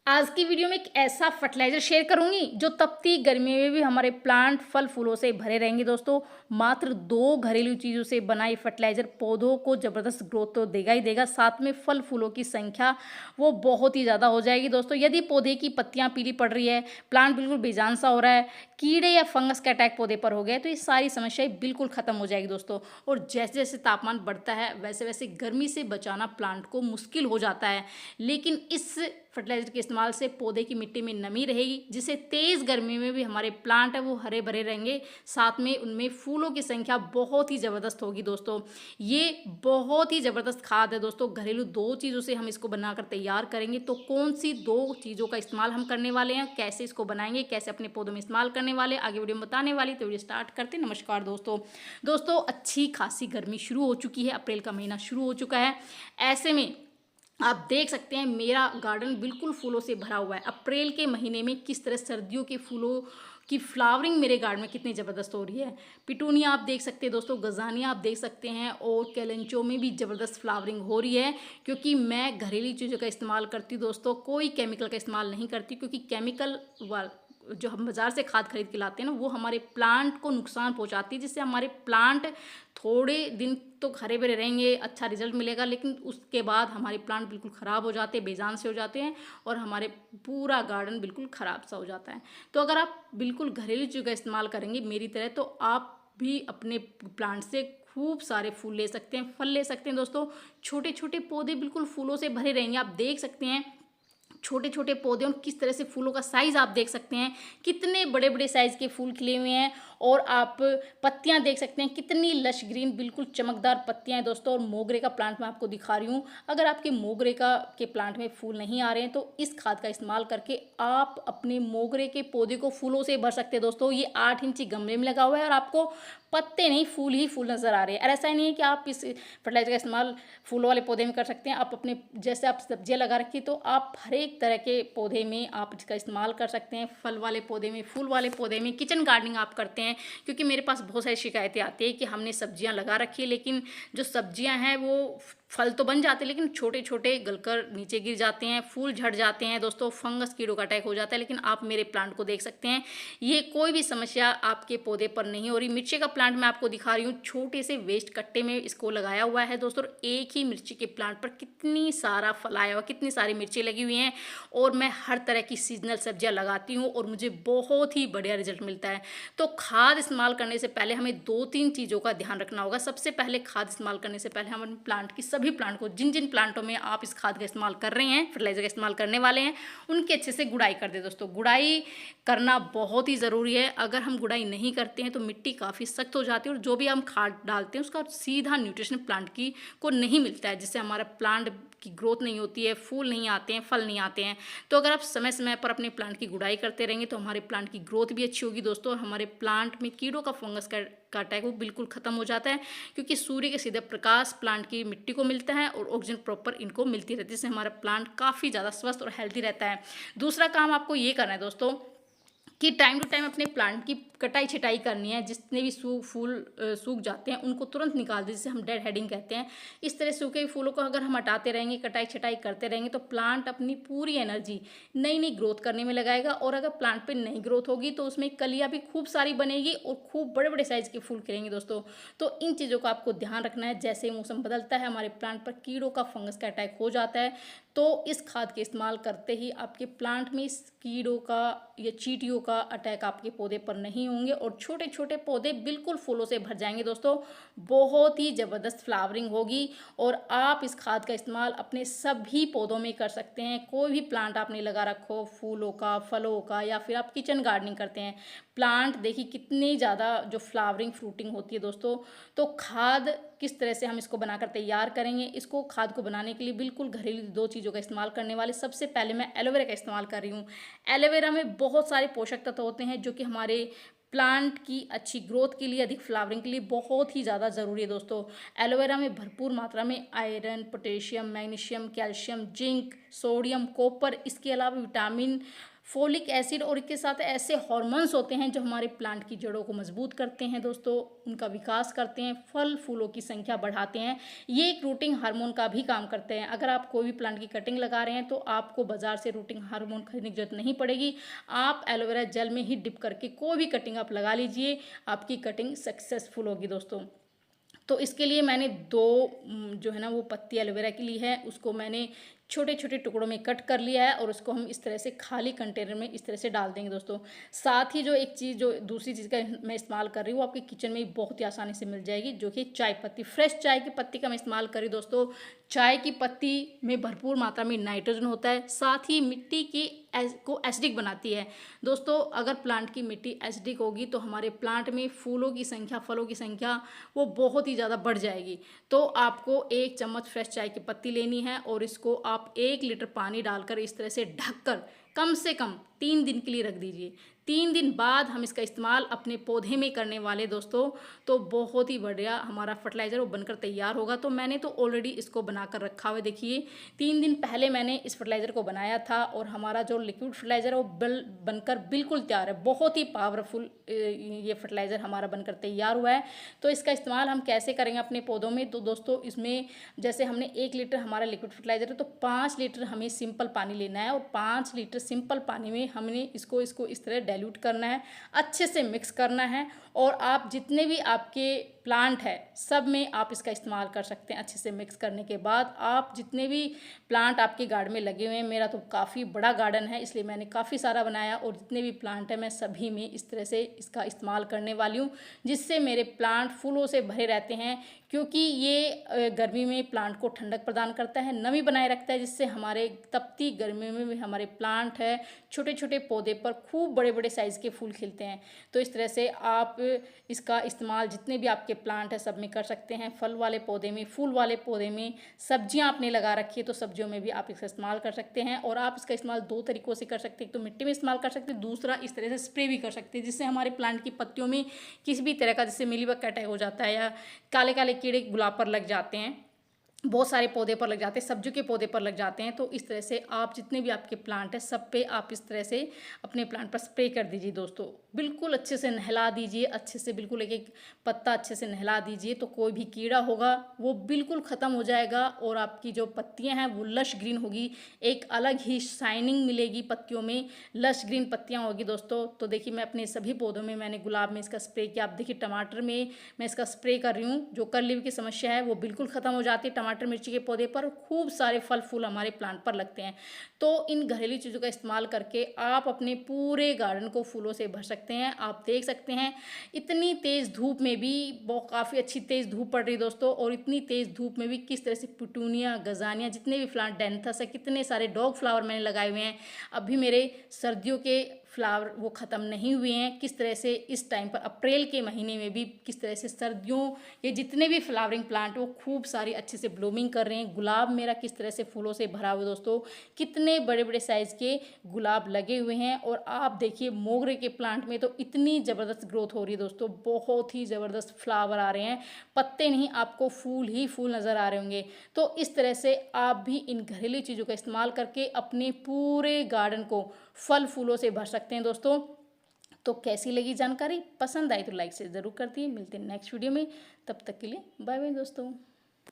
आज की वीडियो में एक ऐसा फर्टिलाइज़र शेयर करूँगी जो तपती गर्मी में भी हमारे प्लांट फल फूलों से भरे रहेंगे दोस्तों। मात्र 2 घरेलू चीज़ों से बना ये फर्टिलाइज़र पौधों को ज़बरदस्त ग्रोथ तो देगा ही देगा, साथ में फल फूलों की संख्या वो बहुत ही ज़्यादा हो जाएगी दोस्तों। यदि पौधे की पत्तियाँ पीली पड़ रही है, प्लांट बिल्कुल बेजान सा हो रहा है, कीड़े या फंगस का अटैक पौधे पर हो गया है, तो ये सारी समस्याएँ बिल्कुल ख़त्म हो जाएगी दोस्तों। और जैसे-जैसे तापमान बढ़ता है, वैसे-वैसे गर्मी से बचाना प्लांट को मुश्किल हो जाता है। लेकिन इस फर्टिलाइज़र के इस्तेमाल से पौधे की मिट्टी में नमी रहेगी, जिससे तेज़ गर्मी में भी हमारे प्लांट है वो हरे भरे रहेंगे, साथ में उनमें फूलों की संख्या बहुत ही ज़बरदस्त होगी दोस्तों। ये बहुत ही ज़बरदस्त खाद है दोस्तों। घरेलू 2 चीज़ों से हम इसको बनाकर तैयार करेंगे, तो कौन सी 2 चीज़ों का इस्तेमाल हम करने वाले हैं, कैसे इसको बनाएंगे, कैसे अपने पौधों में इस्तेमाल करने वाले हैं, आगे वीडियो में बताने वाली। तो वीडियो स्टार्ट करते हैं। नमस्कार दोस्तों, अच्छी खासी गर्मी शुरू हो चुकी है, अप्रैल का महीना शुरू हो चुका है। ऐसे में आप देख सकते हैं मेरा गार्डन बिल्कुल फूलों से भरा हुआ है। अप्रैल के महीने में किस तरह सर्दियों के फूलों की फ्लावरिंग मेरे गार्डन में कितनी ज़बरदस्त हो रही है। पिटूनिया आप देख सकते हैं दोस्तों, गज़ानिया आप देख सकते हैं, और कैलेंचो में भी ज़बरदस्त फ्लावरिंग हो रही है, क्योंकि मैं घरेलू चीज़ों का इस्तेमाल करती हूँ दोस्तों, कोई केमिकल का इस्तेमाल नहीं करती, क्योंकि केमिकल वाल जो हम बाज़ार से खाद खरीद के लाते हैं ना, वो हमारे प्लांट को नुकसान पहुँचाती है, जिससे हमारे प्लांट थोड़े दिन तो हरे भरे रहेंगे, अच्छा रिजल्ट मिलेगा, लेकिन उसके बाद हमारे प्लांट बिल्कुल ख़राब हो जाते हैं, बेजान से हो जाते हैं, और हमारे पूरा गार्डन बिल्कुल ख़राब सा हो जाता है। तो अगर आप बिल्कुल घरेलू चीज़ों का इस्तेमाल करेंगे मेरी तरह, तो आप भी अपने प्लांट से खूब सारे फूल ले सकते हैं, फल ले सकते हैं दोस्तों। छोटे छोटे पौधे बिल्कुल फूलों से भरे रहेंगे। आप देख सकते हैं छोटे छोटे पौधे, और किस तरह से फूलों का साइज़ आप देख सकते हैं, कितने बड़े बड़े साइज़ के फूल खिले हुए हैं। और आप पत्तियां देख सकते हैं, कितनी लश ग्रीन बिल्कुल चमकदार पत्तियां हैं दोस्तों। और मोगरे का प्लांट मैं आपको दिखा रही हूँ। अगर आपके मोगरे का के प्लांट में फूल नहीं आ रहे हैं, तो इस खाद का इस्तेमाल करके आप अपने मोगरे के पौधे को फूलों से भर सकते हैं दोस्तों। ये 8 इंची गमले में लगा हुआ है, और आपको पत्ते नहीं, फूल ही फूल नज़र आ रहे हैं। और ऐसा ही नहीं है कि आप इस फर्टिलाइजर का इस्तेमाल फूलों वाले पौधे में कर सकते हैं। आप अपने जैसे आप सब्जियां लगा रखी, तो आप हर एक तरह के पौधे में आप इसका इस्तेमाल कर सकते हैं। फल वाले पौधे में, फूल वाले पौधे में, किचन गार्डनिंग आप करते हैं, क्योंकि मेरे पास बहुत सारी शिकायतें आती है कि हमने सब्जियां लगा रखी है, लेकिन जो सब्जियां हैं वो फल तो बन जाते हैं, लेकिन छोटे छोटे गलकर नीचे गिर जाते हैं, फूल झड़ जाते हैं दोस्तों, फंगस कीड़ों का अटैक हो जाता है। लेकिन आप मेरे प्लांट को देख सकते हैं, ये कोई भी समस्या आपके पौधे पर नहीं हो रही। मिर्ची का प्लांट मैं आपको दिखा रही हूँ, छोटे से वेस्ट कट्टे में इसको लगाया हुआ है दोस्तों। एक ही मिर्ची के प्लांट पर कितनी सारा फल आया हुआ, कितनी सारी मिर्ची लगी हुई हैं। और मैं हर तरह की सीजनल सब्जियां लगाती हूँ, और मुझे बहुत ही बढ़िया रिजल्ट मिलता है। तो खाद इस्तेमाल करने से पहले हमें 2-3 चीज़ों का ध्यान रखना होगा। सबसे पहले खाद इस्तेमाल करने से पहले हम अपने प्लांट की सभी प्लांट को, जिन जिन प्लांटों में आप इस खाद का इस्तेमाल कर रहे हैं, फर्टिलाइजर का इस्तेमाल करने वाले हैं, उनकी अच्छे से गुड़ाई कर दे दोस्तों। गुड़ाई करना बहुत ही ज़रूरी है। अगर हम गुड़ाई नहीं करते हैं तो मिट्टी काफ़ी सख्त हो जाती है, और जो भी हम खाद डालते हैं उसका सीधा न्यूट्रिशन प्लांट की को नहीं मिलता है, जिससे हमारा प्लांट की ग्रोथ नहीं होती है, फूल नहीं आते हैं, फल नहीं आते हैं। तो अगर आप समय समय पर अपने प्लांट की गुड़ाई करते रहेंगे, तो हमारे प्लांट की ग्रोथ भी अच्छी होगी दोस्तों, और हमारे प्लांट में कीड़ों का, फंगस का अटैक वो बिल्कुल ख़त्म हो जाता है, क्योंकि सूर्य के सीधे प्रकाश प्लांट की मिट्टी को मिलता है, और ऑक्सीजन प्रॉपर इनको मिलती रहती है, जिससे हमारा प्लांट काफ़ी ज़्यादा स्वस्थ और हेल्थी रहता है। दूसरा काम आपको ये करना है दोस्तों, कि टाइम टू टाइम अपने प्लांट की कटाई छटाई करनी है। जितने भी सूख जाते हैं उनको तुरंत निकाल दें, जिसे हम डेड हेडिंग कहते हैं। इस तरह सूखे हुए फूलों को अगर हम हटाते रहेंगे, कटाई छटाई करते रहेंगे, तो प्लांट अपनी पूरी एनर्जी नई नई ग्रोथ करने में लगाएगा। और अगर प्लांट पे नई ग्रोथ होगी, तो उसमें कलियाँ भी खूब सारी बनेगी, और खूब बड़े बड़े साइज के फूल खिलेंगे दोस्तों। तो इन चीज़ों का आपको ध्यान रखना है। जैसे मौसम बदलता है, हमारे प्लांट पर कीड़ों का, फंगस का अटैक हो जाता है, तो इस खाद के इस्तेमाल करते ही आपके प्लांट में इस कीड़ों का या चींटियों का अटैक आपके पौधे पर नहीं होंगे, और छोटे छोटे पौधे बिल्कुल फूलों से भर जाएंगे दोस्तों। बहुत ही ज़बरदस्त फ्लावरिंग होगी, और आप इस खाद का इस्तेमाल अपने सभी पौधों में कर सकते हैं। कोई भी प्लांट आपने लगा रखो, फूलों का, फलों का, या फिर आप किचन गार्डनिंग करते हैं, प्लांट देखिए कितनी ज़्यादा जो फ्लावरिंग फ्रूटिंग होती है दोस्तों। तो खाद किस तरह से हम इसको बनाकर तैयार करेंगे, इसको खाद को बनाने के लिए बिल्कुल घरेलू 2 चीज़ों का इस्तेमाल करने वाले। सबसे पहले मैं एलोवेरा का इस्तेमाल कर रही हूँ। एलोवेरा में बहुत सारे पोषक तत्व होते हैं, जो कि हमारे प्लांट की अच्छी ग्रोथ के लिए, अधिक फ्लावरिंग के लिए बहुत ही ज़्यादा ज़रूरी है दोस्तों। एलोवेरा में भरपूर मात्रा में iron, potassium, magnesium, calcium, zinc, sodium, copper, इसके अलावा विटामिन फोलिक एसिड और इसके साथ ऐसे हार्मोन्स होते हैं जो हमारे प्लांट की जड़ों को मजबूत करते हैं दोस्तों, उनका विकास करते हैं, फल फूलों की संख्या बढ़ाते हैं। ये एक रूटिंग हार्मोन का भी काम करते हैं। अगर आप कोई भी प्लांट की कटिंग लगा रहे हैं तो आपको बाजार से रूटिंग हार्मोन खरीदने की जरूरत नहीं पड़ेगी। आप एलोवेरा जेल में ही डिप करके कोई भी कटिंग आप लगा लीजिए, आपकी कटिंग सक्सेसफुल होगी दोस्तों। तो इसके लिए मैंने दो जो है ना वो पत्ती एलोवेरा की ली है, उसको मैंने छोटे छोटे टुकड़ों में कट कर लिया है और उसको हम इस तरह से खाली कंटेनर में इस तरह से डाल देंगे दोस्तों। साथ ही जो एक चीज़, जो दूसरी चीज़ का मैं इस्तेमाल कर रही हूँ, वो आपके किचन में बहुत ही आसानी से मिल जाएगी, जो कि चाय पत्ती, फ्रेश चाय की पत्ती का मैं इस्तेमाल करी दोस्तों। चाय की पत्ती में भरपूर मात्रा में नाइट्रोजन होता है, साथ ही मिट्टी की को एसिडिक बनाती है दोस्तों। अगर प्लांट की मिट्टी एसिडिक होगी तो हमारे प्लांट में फूलों की संख्या, फलों की संख्या वो बहुत ही ज़्यादा बढ़ जाएगी। तो आपको 1 चम्मच फ्रेश चाय की पत्ती लेनी है और इसको आप 1 लीटर पानी डालकर इस तरह से ढककर कम से कम 3 दिन के लिए रख दीजिए। 3 दिन बाद हम इसका इस्तेमाल अपने पौधे में करने वाले दोस्तों, तो बहुत ही बढ़िया हमारा फर्टिलाइज़र वो बनकर तैयार होगा। तो मैंने तो ऑलरेडी इसको बनाकर रखा हुआ है, देखिए 3 दिन पहले मैंने इस फर्टिलाइज़र को बनाया था और हमारा जो लिक्विड फर्टिलाइज़र है वो बनकर बिल्कुल तैयार है। बहुत ही पावरफुल ये फर्टिलाइज़र हमारा बनकर तैयार हुआ है। तो इसका इस्तेमाल हम कैसे करेंगे अपने पौधों में, तो दोस्तों इसमें जैसे हमने 1 लीटर हमारा लिक्विड फर्टिलाइज़र है तो 5 लीटर हमें सिंपल पानी लेना है और 5 लीटर सिंपल पानी में हमने इसको इस तरह डाइल्यूट करना है, अच्छे से मिक्स करना है। और आप जितने भी आपके प्लांट है सब में आप इसका इस्तेमाल कर सकते हैं। अच्छे से मिक्स करने के बाद आप जितने भी प्लांट आपके गार्डन में लगे हुए हैं, मेरा तो काफ़ी बड़ा गार्डन है इसलिए मैंने काफ़ी सारा बनाया, और जितने भी प्लांट हैं मैं सभी में इस तरह से इसका इस्तेमाल करने वाली हूँ, जिससे मेरे प्लांट फूलों से भरे रहते हैं। क्योंकि ये गर्मी में प्लांट को ठंडक प्रदान करता है, नमी बनाए रखता है, जिससे हमारे तपती गर्मी में भी हमारे प्लांट है छोटे छोटे पौधे पर खूब बड़े बड़े साइज़ के फूल खिलते हैं। तो इस तरह से आप इसका इस्तेमाल जितने भी आपके प्लांट है सब में कर सकते हैं। फल वाले पौधे में, फूल वाले पौधे में, सब्जियां आपने लगा रखी है तो सब्जियों में भी आप इसका इस्तेमाल कर सकते हैं। और आप इसका इस्तेमाल 2 तरीक़ों से कर सकते हैं, एक तो मिट्टी में इस्तेमाल कर सकते हैं, दूसरा इस तरह से स्प्रे भी कर सकते हैं, जिससे हमारे प्लांट की पत्तियों में किसी भी तरह का, जैसे मिलीबग अटैक हो जाता है या काले काले कीड़े गुलाब पर लग जाते हैं, बहुत सारे पौधे पर लग जाते हैं, सब्जियों के पौधे पर लग जाते हैं। तो इस तरह से आप जितने भी आपके प्लांट हैं सब पे आप इस तरह से अपने प्लांट पर स्प्रे कर दीजिए दोस्तों। बिल्कुल अच्छे से नहला दीजिए, अच्छे से बिल्कुल एक एक पत्ता अच्छे से नहला दीजिए, तो कोई भी कीड़ा होगा वो बिल्कुल ख़त्म हो जाएगा और आपकी जो पत्तियां हैं वो लश ग्रीन होगी, एक अलग ही शाइनिंग मिलेगी पत्तियों में, लश ग्रीन पत्तियां होगी दोस्तों। तो देखिए मैं अपने सभी पौधों में, मैंने गुलाब में इसका स्प्रे किया, आप देखिए टमाटर में मैं इसका स्प्रे कर रही हूँ। जो कर्ली की समस्या है वो बिल्कुल ख़त्म हो जाती है, टमाटर मिर्ची के पौधे पर खूब सारे फल फूल हमारे प्लांट पर लगते हैं। तो इन घरेलू चीज़ों का इस्तेमाल करके आप अपने पूरे गार्डन को फूलों से भर सकते हैं। आप देख सकते हैं इतनी तेज़ धूप में भी, बहुत काफ़ी अच्छी तेज़ धूप पड़ रही दोस्तों, और इतनी तेज़ धूप में भी किस तरह से पिटूनिया, गजानिया, जितने भी प्लांट, डेंथस है, कितने सारे डॉग फ्लावर मैंने लगाए हुए हैं। अभी मेरे सर्दियों के फ्लावर वो ख़त्म नहीं हुए हैं। किस तरह से इस टाइम पर अप्रैल के महीने में भी किस तरह से सर्दियों ये जितने भी फ्लावरिंग प्लांट वो खूब सारी अच्छे से ब्लूमिंग कर रहे हैं। गुलाब मेरा किस तरह से फूलों से भरा हुआ दोस्तों, कितने बड़े बड़े साइज़ के गुलाब लगे हुए हैं। और आप देखिए मोगरे के प्लांट में तो इतनी ज़बरदस्त ग्रोथ हो रही है दोस्तों, बहुत ही ज़बरदस्त फ्लावर आ रहे हैं, पत्ते नहीं आपको फूल ही फूल नज़र आ रहे होंगे। तो इस तरह से आप भी इन घरेलू चीज़ों का इस्तेमाल करके अपने पूरे गार्डन को फल फूलों से भर सकते हैं दोस्तों। तो कैसी लगी जानकारी, पसंद आई तो लाइक से ज़रूर कर दिए। मिलते हैं नेक्स्ट वीडियो में, तब तक के लिए बाय बाय दोस्तों।